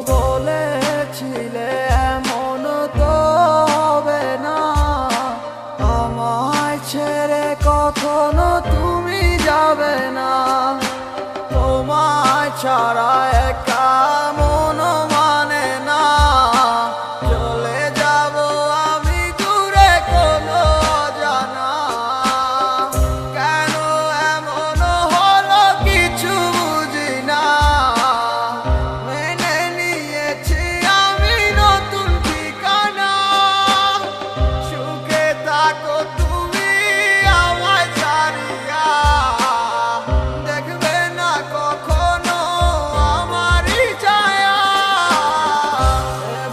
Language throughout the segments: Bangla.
বলেছিলে এমন তো হবে না, আমায় ছেড়ে কখনো তুমি যাবে না। তোমায় ছাড়া একা মন মানে না, চলে যাব আমি দূরে কোনো অজানা। কেন এমন হলো কিছু বুঝি না, মেনে নিয়েছি আমি নতুন ঠিকানা। সুখে থাকো তুমি আমায় ছাড়িয়া, দেখবে না কখনো আমারই ছায়া।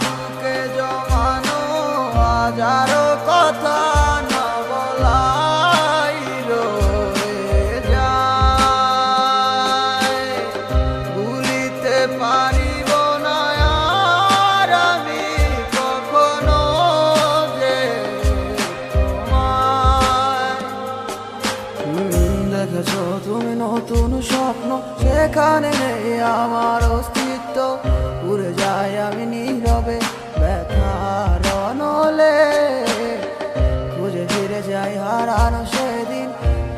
বুকে জমানো হাজারো কথা না বলাই রয়ে যায়, ভুলিতে পারিব না আর আমি কখনো যে তোমায়। দেখেছো তুমি নতুন স্বপ্ন, সেখানে নেই আমার অস্তিত্ব। উড়ে যাই আমি নীরবে ব্যথার অনলে, খুঁজে ফিরে যাই হারানো সেদিন,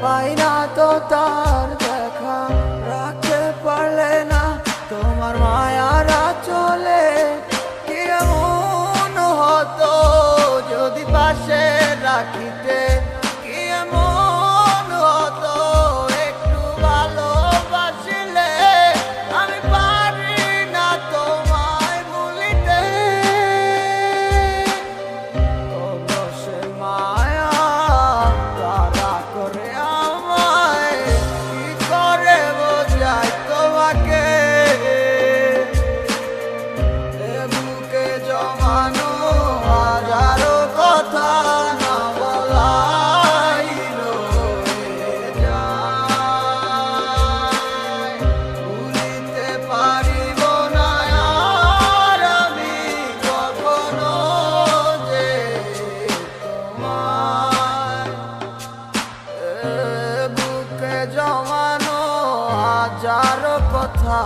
পাই না তো তার দেখা। রাখতে পারলে না তোমার মায়ার আঁচলে, কি এমন হতো যদি পাশে রাখিতে, কি এমন হতো একটু ভালোবাসিলে। আমি পারি না তোমায় ভুলিতে, তবু সে মায়া তারা করে আমায়, কি করে বোঝাই তোমাকে। এ বুকে জমানো হাজারো কথা না বলাই রয়ে যায়, ভুলিতে পারিব না আর আমি কখনো যে তোমায়। এ বুকে জমানো হাজারো কথা